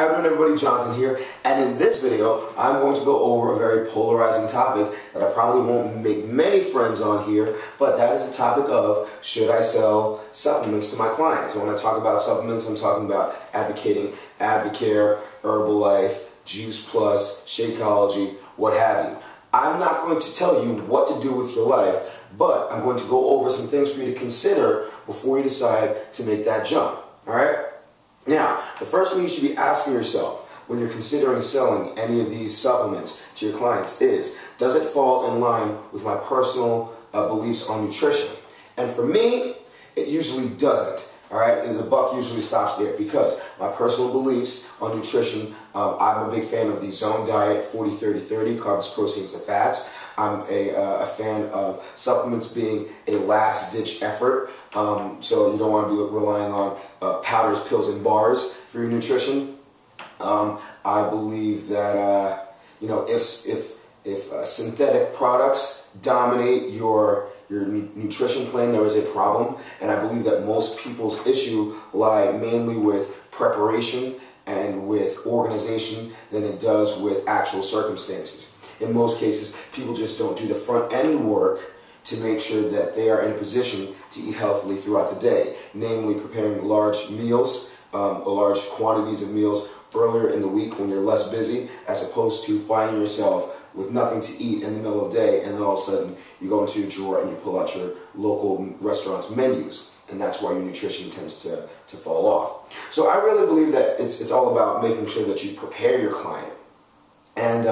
Hi everybody, Jonathan here, and in this video I'm going to go over a very polarizing topic that I probably won't make many friends on here, but that is the topic of should I sell supplements to my clients. And when I talk about supplements, I'm talking about advocating advocare, herbalife, Juice Plus, Shakeology, what have you. I'm not going to tell you what to do with your life, but I'm going to go over some things for you to consider before you decide to make that jump. Alright? Now, the first thing you should be asking yourself when you're considering selling any of these supplements to your clients is, does it fall in line with my personal beliefs on nutrition? And for me, it usually doesn't. Alright, the buck usually stops there because my personal beliefs on nutrition, I'm a big fan of the zone diet, 40-30-30, carbs, proteins, and fats. I'm a fan of supplements being a last-ditch effort, so you don't want to be relying on powders, pills, and bars for your nutrition. I believe that if synthetic products dominate your nutrition plan, there is a problem, and I believe that most people's issue lie mainly with preparation and with organization than it does with actual circumstances. In most cases, people just don't do the front end work to make sure that they are in a position to eat healthily throughout the day, namely preparing large meals, large quantities of meals earlier in the week when you're less busy, as opposed to finding yourself with nothing to eat in the middle of the day, and then all of a sudden you go into your drawer and you pull out your local restaurant's menus, and that's why your nutrition tends to fall off. So I really believe that it's all about making sure that you prepare your client. And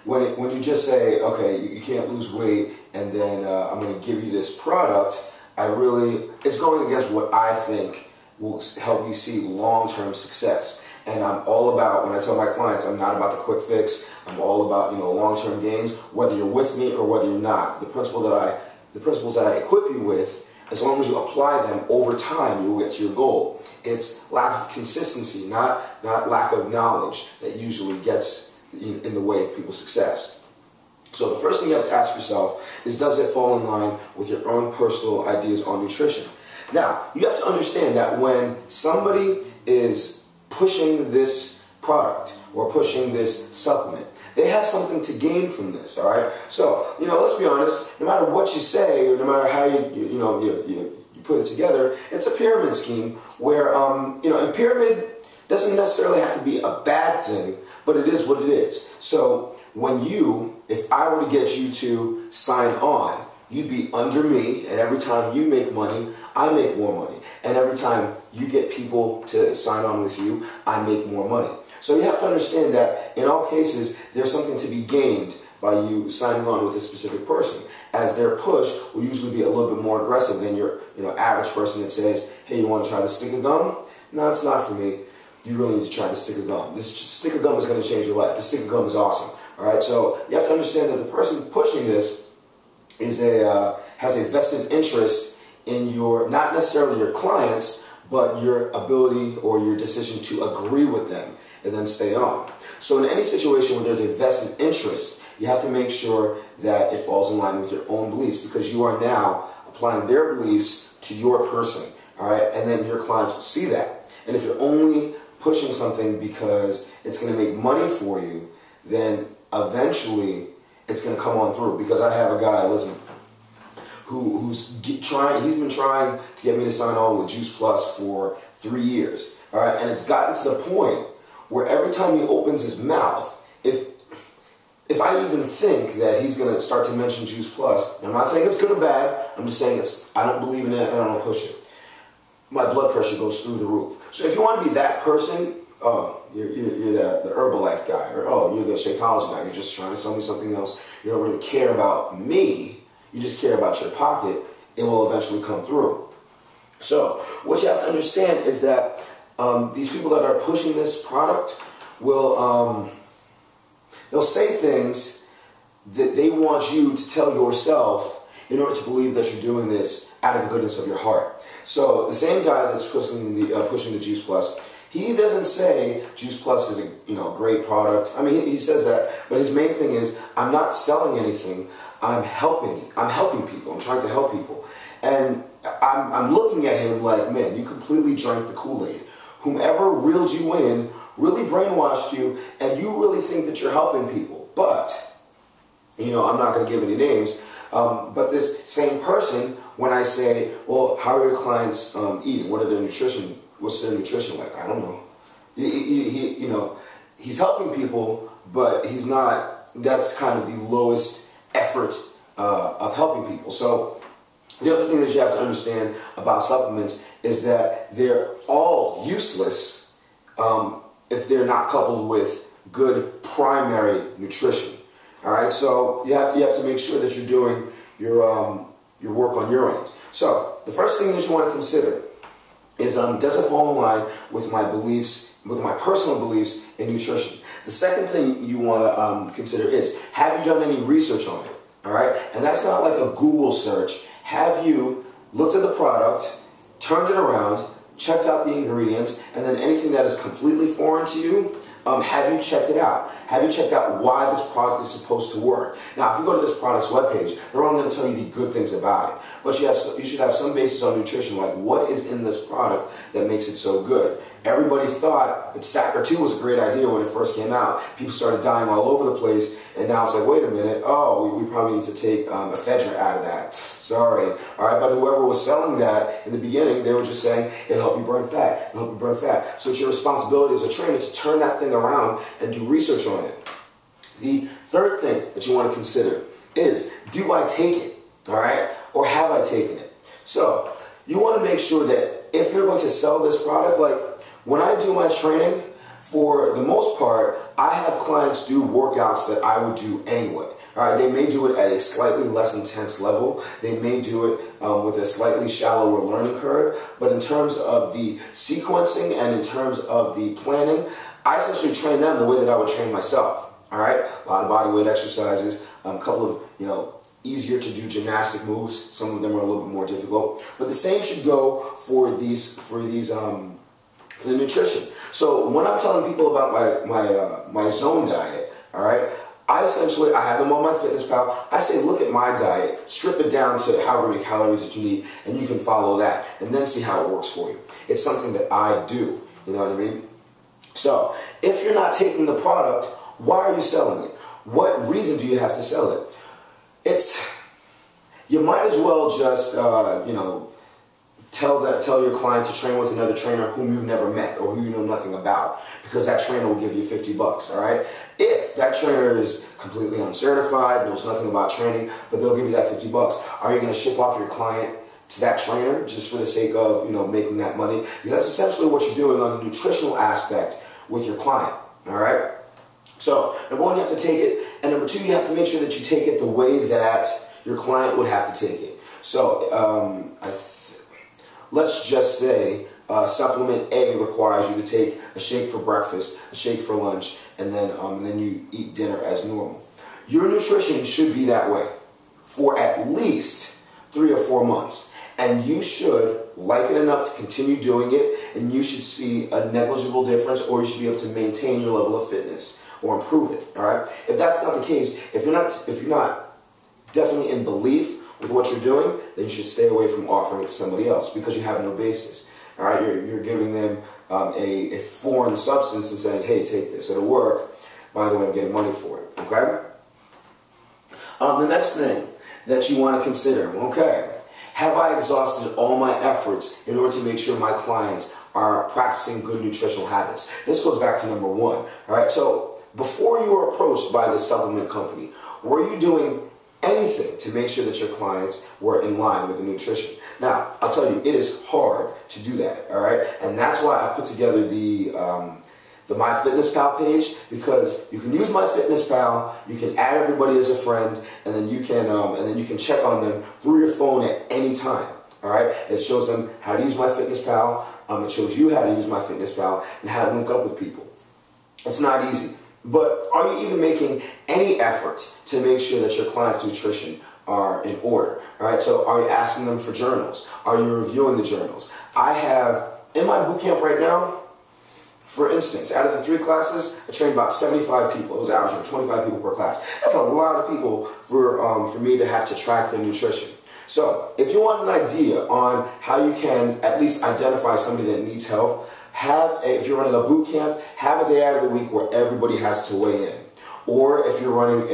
when you just say, okay, you can't lose weight, and then I'm going to give you this product, it's going against what I think will help you see long-term success. And I'm all about, when I tell my clients, I'm not about the quick fix. I'm all about, long-term gains, whether you're with me or whether you're not. The principles that I equip you with, as long as you apply them over time, you will get to your goal. It's lack of consistency, not lack of knowledge, that usually gets in the way of people's success. So the first thing you have to ask yourself is, does it fall in line with your own personal ideas on nutrition? Now, you have to understand that when somebody is pushing this product or pushing this supplement, they have something to gain from this, all right? So, let's be honest, no matter what you say or no matter how you put it together, it's a pyramid scheme where, and pyramid doesn't necessarily have to be a bad thing, but it is what it is. So if I were to get you to sign on, you'd be under me, and every time you make money, I make more money. And every time you get people to sign on with you, I make more money. So you have to understand that in all cases, there's something to be gained by you signing on with a specific person, as their push will usually be a little bit more aggressive than your average person that says, hey, you want to try the stick of gum? No, it's not for me. You really need to try the stick of gum. This stick of gum is going to change your life. The stick of gum is awesome. All right, so you have to understand that the person pushing this has a vested interest in not necessarily your clients, but your ability or your decision to agree with them and then stay on. So in any situation where there's a vested interest, you have to make sure that it falls in line with your own beliefs, because you are now applying their beliefs to your person, all right? And then your clients will see that. And if you're only pushing something because it's going to make money for you, then eventually it's going to come on through. Because I have a guy, listen, he's been trying to get me to sign on with Juice Plus for 3 years, all right? And it's gotten to the point where every time he opens his mouth, if I even think that he's going to start to mention Juice Plus, I'm not saying it's good or bad, I'm just saying I don't believe in it and I don't push it, my blood pressure goes through the roof. So if you want to be that person, you're the herbalife guy, or you're the shakeology guy, you're just trying to sell me something else, you don't really care about me, you just care about your pocket, it will eventually come through. So what you have to understand is that these people that are pushing this product will they'll say things that they want you to tell yourself in order to believe that you're doing this out of the goodness of your heart. So the same guy that's pushing the Juice Plus, he doesn't say Juice Plus is a great product. I mean, he says that, but his main thing is, I'm not selling anything. I'm helping people. I'm trying to help people. And I'm looking at him like, man, you completely drank the Kool-Aid. whomever reeled you in really brainwashed you, and you really think that you're helping people. But, I'm not going to give any names, but this same person, when I say, well, how are your clients eating? What's their nutrition like? I don't know. He's helping people, but he's not, that's kind of the lowest effort of helping people. So the other thing that you have to understand about supplements is that they're all useless if they're not coupled with good primary nutrition. All right, so you have to make sure that you're doing your work on your end. So the first thing that you want to consider is does it fall in line with my beliefs, with my personal beliefs in nutrition? The second thing you want to consider is, have you done any research on it? All right, and that's not like a Google search. Have you looked at the product, turned it around, checked out the ingredients, and then anything that is completely foreign to you, have you checked it out? Have you checked out why this product is supposed to work? Now, if you go to this product's webpage, they're only going to tell you the good things about it. But you should have some basis on nutrition, like what is in this product that makes it so good. Everybody thought that Stacker 2 was a great idea when it first came out. People started dying all over the place, and now it's like, wait a minute, oh, we probably need to take ephedra out of that. Sorry. All right, but whoever was selling that in the beginning, they were just saying, it'll help you burn fat, it'll help you burn fat. So it's your responsibility as a trainer to turn that thing around and do research on it. The third thing that you want to consider is, do I take it, all right, or have I taken it? So you want to make sure that if you're going to sell this product, like when I do my training, for the most part, I have clients do workouts that I would do anyway. All right, they may do it at a slightly less intense level. They may do it with a slightly shallower learning curve. But in terms of the sequencing and in terms of the planning, I essentially train them the way that I would train myself. All right, a lot of body weight exercises, a couple of easier to do gymnastic moves. Some of them are a little bit more difficult. But the same should go for the nutrition. So when I'm telling people about my zone diet, all right, I have them on my Fitness Pal. I say, look at my diet, strip it down to however many calories that you need, and you can follow that, and then see how it works for you. It's something that I do, you know what I mean? So if you're not taking the product, why are you selling it? What reason do you have to sell it? You might as well just, tell your client to train with another trainer whom you've never met or who you know nothing about, because that trainer will give you $50, all right? If that trainer is completely uncertified, knows nothing about training, but they'll give you that $50, are you going to ship off your client to that trainer just for the sake of, making that money? Because that's essentially what you're doing on the nutritional aspect with your client, all right? So, number one, you have to take it, and number two, you have to make sure that you take it the way that your client would have to take it. So, let's just say supplement A requires you to take a shake for breakfast, a shake for lunch, and then you eat dinner as normal. Your nutrition should be that way for at least 3 or 4 months. And you should like it enough to continue doing it, and you should see a negligible difference, or you should be able to maintain your level of fitness or improve it, all right? If that's not the case, if you're not definitely in belief with what you're doing, then you should stay away from offering it to somebody else, because you have no basis. All right, you're giving them a foreign substance and saying, hey, take this, it'll work. By the way, I'm getting money for it, okay? The next thing that you want to consider, okay, have I exhausted all my efforts in order to make sure my clients are practicing good nutritional habits? This goes back to number one, all right? So before you were approached by the supplement company, were you doing anything to make sure that your clients were in line with the nutrition? Now, I'll tell you, it is hard to do that, all right? And that's why I put together the MyFitnessPal page, because you can use MyFitnessPal, you can add everybody as a friend, and then you can check on them through your phone at any time, all right? It shows them how to use MyFitnessPal, it shows you how to use MyFitnessPal, and how to link up with people. It's not easy. But are you even making any effort to make sure that your client's nutrition are in order? All right, so are you asking them for journals? Are you reviewing the journals? I have, in my boot camp right now, for instance, out of the 3 classes, I trained about 75 people. It was averaging 25 people per class. That's a lot of people for me to have to track their nutrition. So if you want an idea on how you can at least identify somebody that needs help, if you're running a boot camp, have a day out of the week where everybody has to weigh in. Or if you're running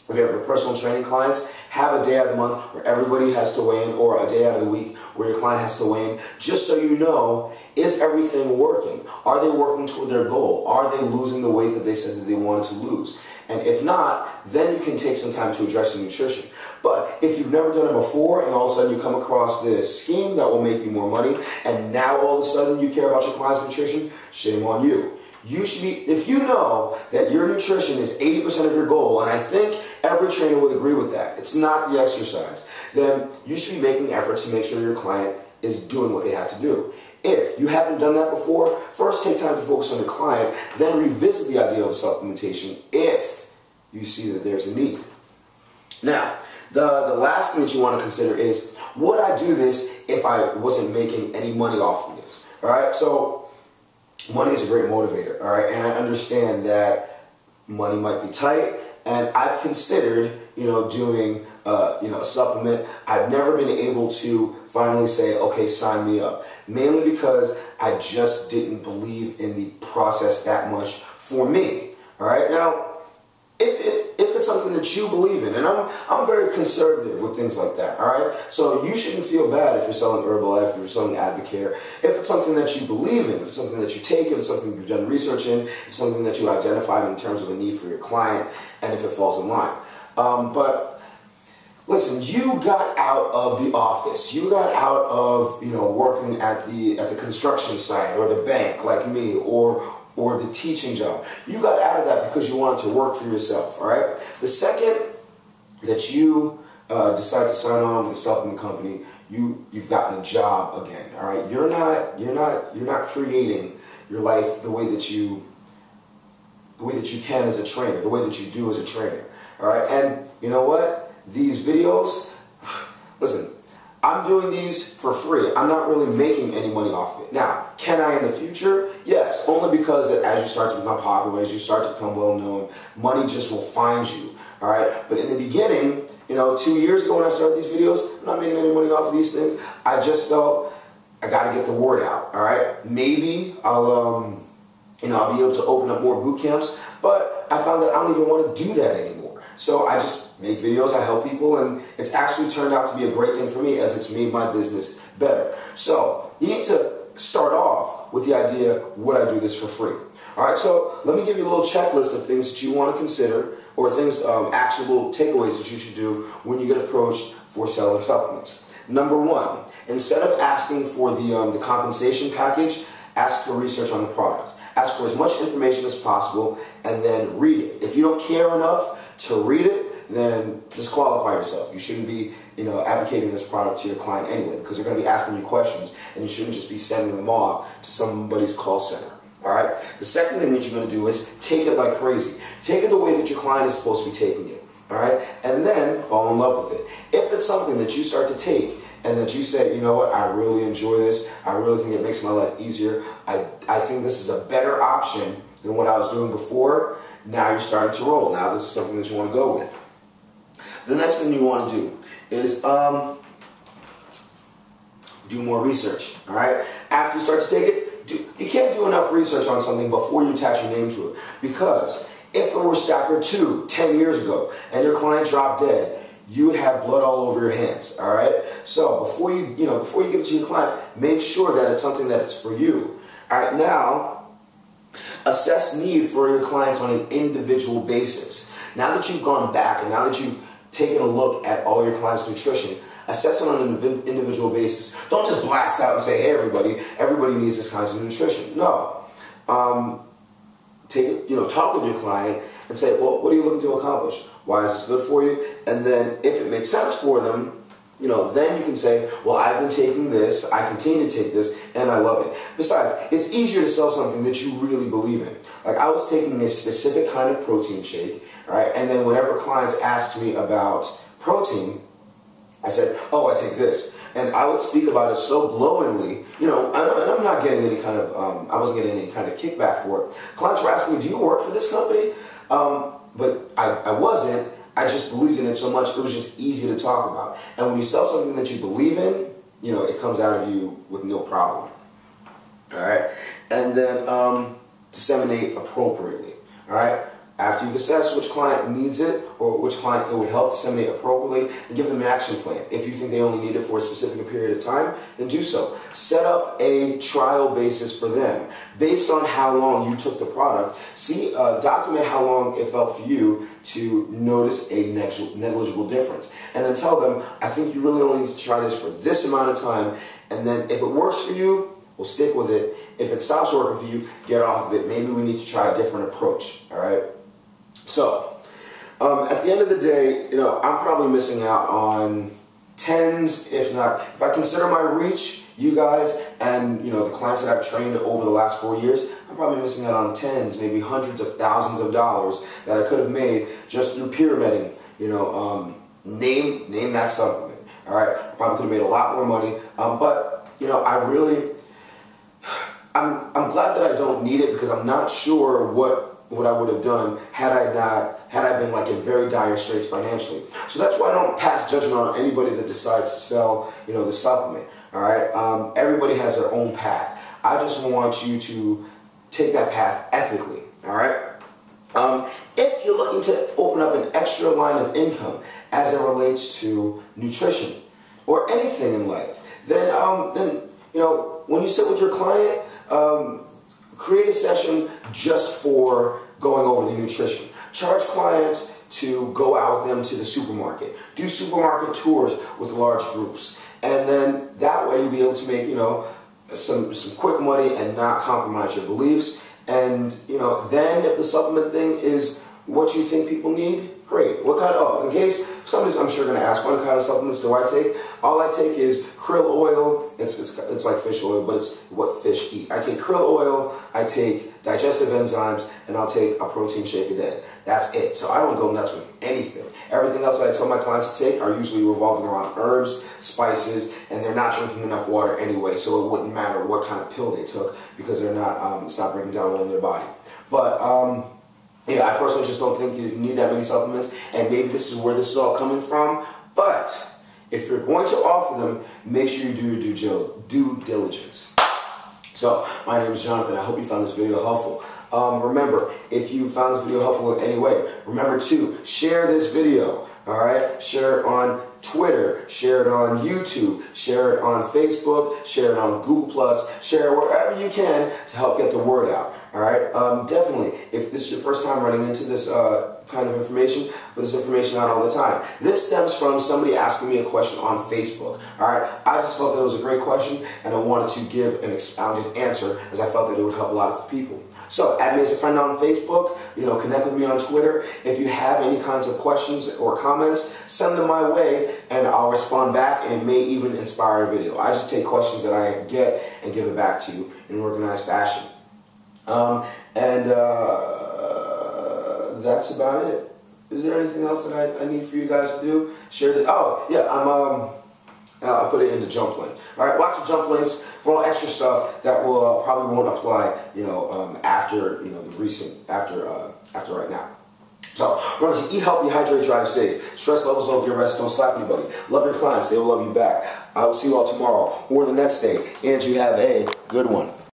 if you have your personal training clients, have a day out of the month where everybody has to weigh in, or a day out of the week where your client has to weigh in, just so you know, is everything working? Are they working toward their goal? Are they losing the weight that they said that they wanted to lose? And if not, then you can take some time to address your nutrition. But if you've never done it before and all of a sudden you come across this scheme that will make you more money, and now all of a sudden you care about your client's nutrition, shame on you. You should be, if you know that your nutrition is 80% of your goal, and I think every trainer would agree with that, it's not the exercise, then you should be making efforts to make sure your client is doing what they have to do. If you haven't done that before, first take time to focus on the client, then revisit the idea of supplementation if you see that there's a need. Now, the last thing that you want to consider is, would I do this if I wasn't making any money off of this? All right, so money is a great motivator, all right, and I understand that money might be tight, and I've considered, doing, a supplement. I've never been able to finally say, okay, sign me up, mainly because I just didn't believe in the process that much for me, all right? Now, if it's something that you believe in, and I'm very conservative with things like that, all right? So you shouldn't feel bad if you're selling herbalife, if you're selling advocare. If it's something that you believe in, if it's something that you take, if it's something you've done research in, if it's something that you identified in terms of a need for your client, and if it falls in line. But listen, you got out of the office. You got out of, working at the construction site or the bank like me, or the teaching job. You got out of that because you wanted to work for yourself, all right? The second that you decide to sign on with a supplement company, you've gotten a job again, all right? You're not creating your life the way that you can as a trainer, the way that you do as a trainer, all right? And you know what? These videos, listen, I'm doing these for free. I'm not really making any money off it. Now, can I in the future? Yes, only because as you start to become popular, as you start to become well known, money just will find you, all right? But in the beginning, 2 years ago when I started these videos, I'm not making any money off of these things. I just felt I got to get the word out, all right? Maybe I'll be able to open up more boot camps, but I found that I don't even want to do that anymore. So I just make videos, I help people, and it's actually turned out to be a great thing for me as it's made my business better. So you need to start off with the idea, would I do this for free? All right, so let me give you a little checklist of things that you want to consider, or things, actionable takeaways that you should do when you get approached for selling supplements. Number one, instead of asking for the compensation package, ask for research on the product. Ask for as much information as possible and then read it. If you don't care enough to read it, then disqualify yourself. You shouldn't be, advocating this product to your client anyway, because they're going to be asking you questions, and you shouldn't just be sending them off to somebody's call center. All right. The second thing that you're going to do is take it like crazy. Take it the way that your client is supposed to be taking it. All right, and then fall in love with it. If it's something that you start to take and that you say, you know what, I really enjoy this. I really think it makes my life easier. I think this is a better option than what I was doing before. Now you're starting to roll. Now this is something that you want to go with. The next thing you want to do is do more research, all right? After you start to take it, you can't do enough research on something before you attach your name to it. Because if it were Stacker 2 10 years ago and your client dropped dead, you would have blood all over your hands, all right? So before you give it to your client, make sure that it's something that is for you. All right, now, assess need for your clients on an individual basis. Now that you've gone back and now that you've taken a look at all your clients' nutrition, assess it on an individual basis. Don't just blast out and say, hey, everybody needs this kind of nutrition. No. Take it, talk with your client and say, well, what are you looking to accomplish? Why is this good for you? And then if it makes sense for them, then you can say, well, I've been taking this, I continue to take this, and I love it. Besides, it's easier to sell something that you really believe in. Like, I was taking a specific kind of protein shake, right? And then whenever clients asked me about protein, I said, oh, I take this. And I would speak about it so glowingly, and I'm not getting any kind of, I wasn't getting any kind of kickback for it. Clients were asking me, do you work for this company? But I wasn't. I just believed in it so much, it was just easy to talk about. And when you sell something that you believe in, you know, it comes out of you with no problem. All right? And then disseminate appropriately. All right? After you've assessed which client needs it or which client it would help disseminate appropriately, and give them an action plan. If you think they only need it for a specific period of time, then do so. Set up a trial basis for them based on how long you took the product. See, document how long it felt for you to notice a negligible difference. And then tell them, I think you really only need to try this for this amount of time, and then if it works for you, we'll stick with it. If it stops working for you, get off of it. Maybe we need to try a different approach, all right? So, at the end of the day, you know, I'm probably missing out on tens, if not, if I consider my reach, you guys, and, you know, the clients that I've trained over the last 4 years, I'm probably missing out on tens, maybe hundreds of thousands of dollars that I could have made just through pyramiding, you know, name that supplement, all right? I probably could have made a lot more money, but, you know, I'm glad that I don't need it, because I'm not sure what I would have done had I been like in very dire straits financially. So that's why I don't pass judgment on anybody that decides to sell, you know, the supplement. All right, everybody has their own path. I just want you to take that path ethically. All right. If you're looking to open up an extra line of income as it relates to nutrition or anything in life, then you know, when you sit with your client, create a session just for going over the nutrition. Charge clients to go out with them to the supermarket. Do supermarket tours with large groups. And then that way you'll be able to make, you know, some quick money and not compromise your beliefs. And, you know, then if the supplement thing is what you think people need, great. What kind of, oh, in case somebody's, I'm sure, going to ask, what kind of supplements do I take? All I take is krill oil. It's like fish oil, but it's what fish eat. I take krill oil, I take digestive enzymes, and I'll take a protein shake a day. That's it. So I don't go nuts with anything. Everything else that I tell my clients to take are usually revolving around herbs, spices, and they're not drinking enough water anyway, so it wouldn't matter what kind of pill they took, because they're not, it's not breaking down well in their body. But, yeah, I personally just don't think you need that many supplements, and maybe this is where this is all coming from. But if you're going to offer them, make sure you do your due diligence. So, my name is Jonathan. I hope you found this video helpful. Remember, if you found this video helpful in any way, remember to share this video. All right, share it on Twitter, share it on YouTube, share it on Facebook, share it on Google+, share it wherever you can to help get the word out. All right, definitely, if this is your first time running into this kind of information, put this information out all the time. This stems from somebody asking me a question on Facebook. All right, I just felt that it was a great question, and I wanted to give an expounded answer, as I felt that it would help a lot of people. So, add me as a friend on Facebook, you know, connect with me on Twitter. If you have any kinds of questions or comments, send them my way, and I'll respond back, and it may even inspire a video. I just take questions that I get and give it back to you in an organized fashion. That's about it. Is there anything else that I need for you guys to do? Share the, oh, yeah, I'll put it in the jump link. All right, watch the jump links for all extra stuff that will probably won't apply, you know, after, you know, the recent, after right now. So remember to eat healthy, hydrate, drive safe. Stress levels low, get rest, don't slap anybody. Love your clients, they will love you back. I will see you all tomorrow or the next day, and you have a good one.